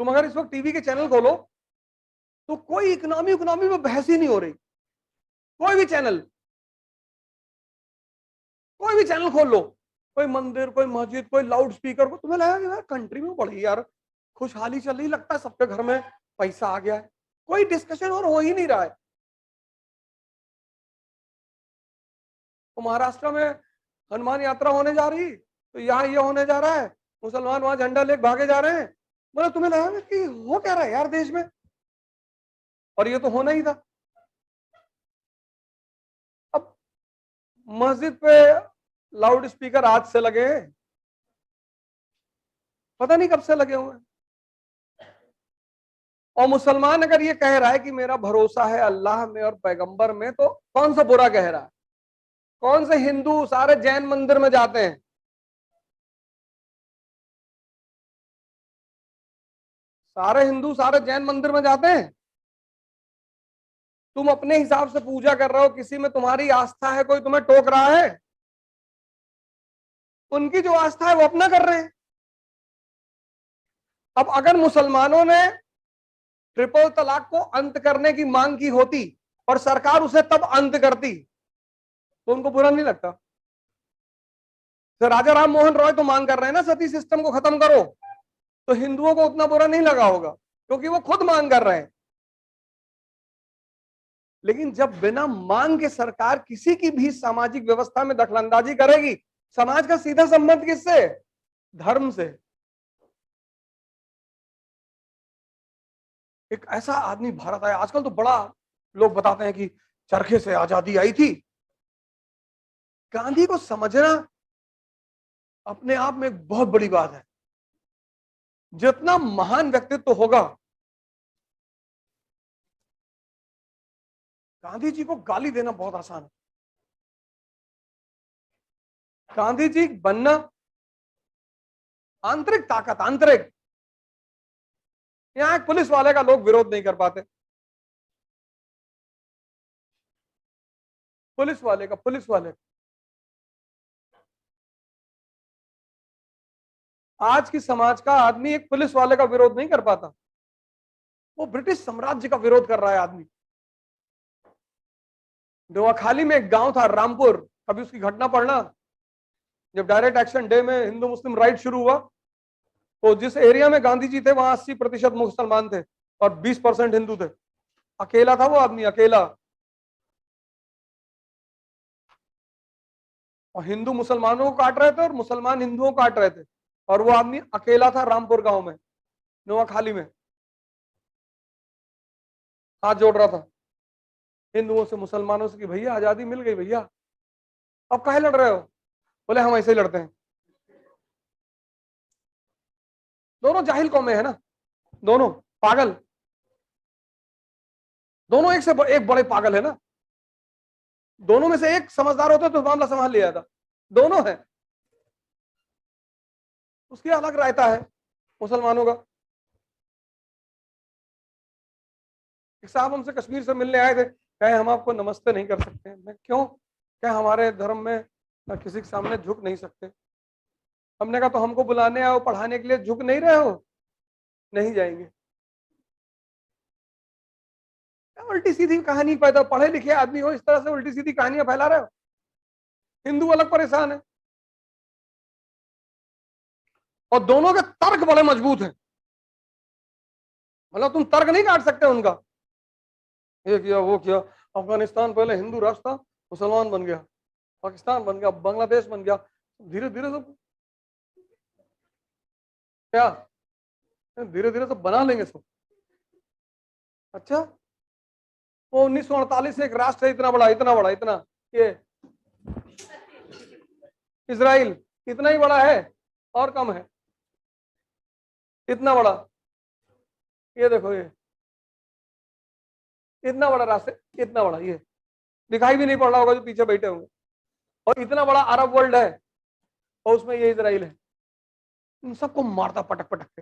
तुम अगर इस वक्त टीवी के चैनल खोलो तो कोई इकोनॉमी इकोनॉमी में बहस ही नहीं हो रही। कोई भी चैनल, कोई भी चैनल खोल लो, कोई मंदिर, कोई मस्जिद, कोई लाउड स्पीकर, को तुम्हें लगेगा यार कंट्री में बड़ी यार खुशहाली चल रही, लगता है सबके घर में पैसा आ गया है। कोई डिस्कशन और हो ही नहीं रहा है। तो महाराष्ट्र में हनुमान यात्रा होने जा रही, तो यहाँ ये होने जा रहा है, मुसलमान वहां झंडा लेके भागे जा रहे हैं। मतलब तुम्हें लगा कि हो क्या रहा है यार देश में, और ये तो होना ही था। अब मस्जिद पे लाउड स्पीकर आज से लगे हैं, पता नहीं कब से लगे हुए हैं। और मुसलमान अगर ये कह रहा है कि मेरा भरोसा है अल्लाह में और पैगंबर में, तो कौन सा बुरा कह रहा है? कौन से हिंदू सारे जैन मंदिर में जाते हैं? सारे हिंदू सारे जैन मंदिर में जाते हैं। तुम अपने हिसाब से पूजा कर रहे हो, किसी में तुम्हारी आस्था है, कोई तुम्हें टोक रहा है? उनकी जो आस्था है वो अपना कर रहे हैं। अब अगर मुसलमानों ने ट्रिपल तलाक को अंत करने की मांग की होती और सरकार उसे तब अंत करती तो उनको बुरा नहीं लगता। तो राजा राम मोहन रॉय तो मांग कर रहे हैं ना सती सिस्टम को खत्म करो, तो हिंदुओं को उतना बुरा नहीं लगा होगा क्योंकि वो खुद मांग कर रहे हैं। लेकिन जब बिना मांग के सरकार किसी की भी सामाजिक व्यवस्था में दखलंदाजी करेगी, समाज का सीधा संबंध किससे? धर्म से। एक ऐसा आदमी भारत आया, आजकल तो बड़ा लोग बताते हैं कि चरखे से आजादी आई थी। गांधी को समझना अपने आप में एक बहुत बड़ी बात है। जितना महान व्यक्तित्व होगा, गांधी जी को गाली देना बहुत आसान है। गांधी जी बनना आंतरिक ताकत, आंतरिक। यहां एक पुलिस वाले का लोग विरोध नहीं कर पाते। पुलिस वाले आज की समाज का आदमी एक पुलिस वाले का विरोध नहीं कर पाता। वो ब्रिटिश साम्राज्य का विरोध कर रहा है आदमी। नोआखाली में एक गांव था रामपुर, कभी उसकी घटना पढ़ना। जब डायरेक्ट एक्शन डे में हिंदू मुस्लिम राइट शुरू हुआ, तो जिस एरिया में गांधी जी थे वहां 80% मुसलमान थे और 20% हिंदू थे। अकेला था वो आदमी, अकेला। और हिंदू मुसलमानों को काट रहे थे और मुसलमान हिंदुओं को काट रहे थे, और वो आदमी अकेला था रामपुर गांव में, नोआखाली में, हाथ जोड़ रहा था हिंदुओं से मुसलमानों से कि भैया आजादी मिल गई भैया, अब काहे लड़ रहे हो? बोले हम ऐसे ही लड़ते हैं। दोनों जाहिल कौमें है ना, दोनों पागल, दोनों एक से एक बड़े पागल है ना। दोनों में से एक समझदार होता तो मामला संभाल लिया था। दोनों है, उसकी अलग रायता है मुसलमानों का। एक साहब हमसे कश्मीर से मिलने आए थे, कहे हम आपको नमस्ते नहीं कर सकते। मैं क्यों? क्या हमारे धर्म में किसी के सामने झुक नहीं सकते? हमने कहा तो हमको बुलाने आओ पढ़ाने के लिए झुक नहीं रहे हो? नहीं जाएंगे। उल्टी सीधी कहानी पैदा, पढ़े लिखे आदमी हो इस तरह से उल्टी सीधी कहानियां फैला रहे हो। हिंदू अलग परेशान है, और दोनों के तर्क बड़े मजबूत हैं। मतलब तुम तर्क नहीं काट सकते उनका। ये किया वो किया, अफगानिस्तान पहले हिंदू राष्ट्र था, मुसलमान बन गया, पाकिस्तान बन गया, बांग्लादेश बन गया, धीरे धीरे सब क्या, धीरे धीरे सब बना लेंगे सब। अच्छा, वो 1948 से एक राष्ट्र है, इतना बड़ा इतना बड़ा इतना, ये इजराइल इतना ही बड़ा है और कम है, इतना बड़ा। ये देखो, ये इतना बड़ा राष्ट्र, इतना बड़ा, ये दिखाई भी नहीं पड़ रहा होगा जो पीछे बैठे होंगे। और इतना बड़ा अरब वर्ल्ड है, और उसमें ये इजराइल है। इन सबको मारता पटक पटक के।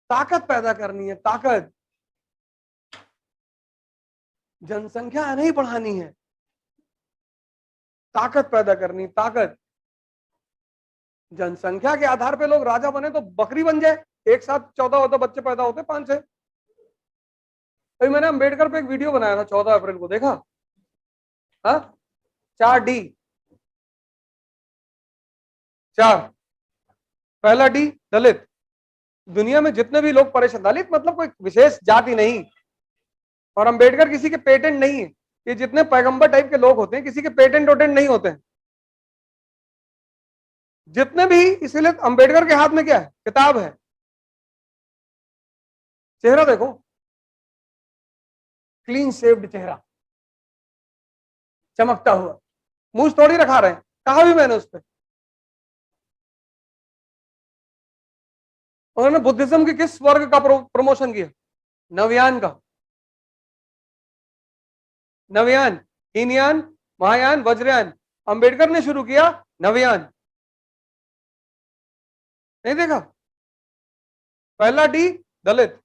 ताकत पैदा करनी है, ताकत। जनसंख्या नहीं बढ़ानी है, ताकत पैदा करनी, ताकत। जनसंख्या के आधार पे लोग राजा बने तो बकरी बन जाए, एक साथ 14 बच्चे पैदा होते 5-6। अभी मैंने अंबेडकर पे एक वीडियो बनाया था 14 अप्रैल को, देखा? हाँ, 4D, 4। पहला डी दलित। दुनिया में जितने भी लोग परेशान, दलित मतलब कोई विशेष जाति नहीं, और अंबेडकर किसी के पेटेंट नहीं है। ये जितने पैगंबर टाइप के लोग होते हैं किसी के पेटेंट वोटेंट नहीं होते हैं जितने भी। इसीलिए अंबेडकर के हाथ में क्या है? किताब है। चेहरा देखो, क्लीन शेव्ड चेहरा, चमकता हुआ, मुंह थोड़ी रखा रहे हैं, कहा भी मैंने उस पर। उन्होंने बुद्धिज्म के किस वर्ग का प्रमोशन किया? नवयान का। नवयान, हीनयान, महायान, वज्रयान। अंबेडकर ने शुरू किया नवयान। नहीं देखा? पहला डी दलित,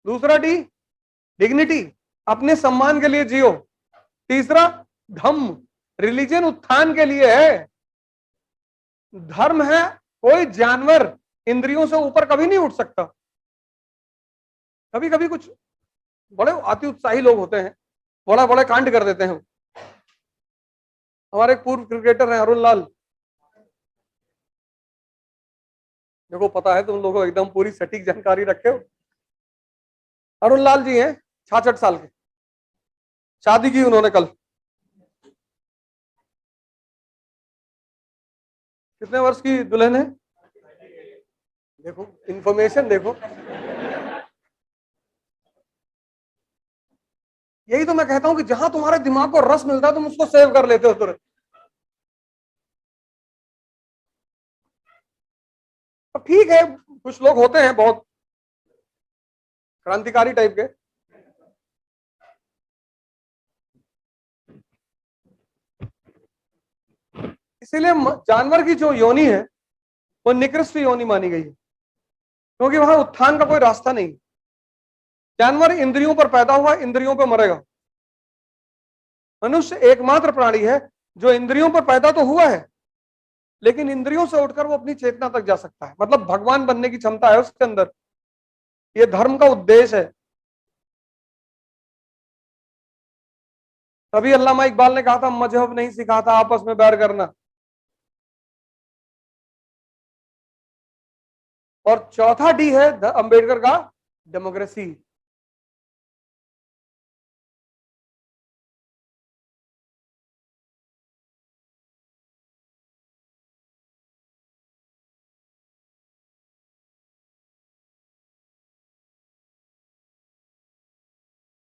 दूसरा डी डिग्निटी, अपने सम्मान के लिए जियो, तीसरा धम्म, रिलीजन उत्थान के लिए है। धर्म है, कोई जानवर इंद्रियों से ऊपर कभी नहीं उठ सकता। कभी कभी कुछ बड़े अति उत्साही लोग होते हैं, बड़ा बड़े कांड कर देते हैं। हमारे एक पूर्व क्रिकेटर हैं अरुण लाल, देखो पता है तुम लोगों एकदम पूरी सटीक जानकारी रखे हो। अरुण लाल जी हैं 66 साल के, शादी की उन्होंने कल। कितने वर्ष की दुल्हन है? देखो इंफॉर्मेशन देखो। यही तो मैं कहता हूं कि जहां तुम्हारे दिमाग को रस मिलता है तुम उसको सेव कर लेते हो तुरंत। तो ठीक है, कुछ लोग होते हैं बहुत क्रांतिकारी टाइप के। इसीलिए जानवर की जो योनि है वो निकृष्ट योनि मानी गई है, क्योंकि वहां उत्थान का कोई रास्ता नहीं। जानवर इंद्रियों पर पैदा हुआ, इंद्रियों पर मरेगा। मनुष्य एकमात्र प्राणी है जो इंद्रियों पर पैदा तो हुआ है, लेकिन इंद्रियों से उठकर वो अपनी चेतना तक जा सकता है। मतलब भगवान बनने की क्षमता है उसके अंदर। ये धर्म का उद्देश्य है। तभी अल्लामा इकबाल ने कहा था मजहब नहीं सिखाता आपस में बैर करना। और चौथा डी है अंबेडकर का, डेमोक्रेसी।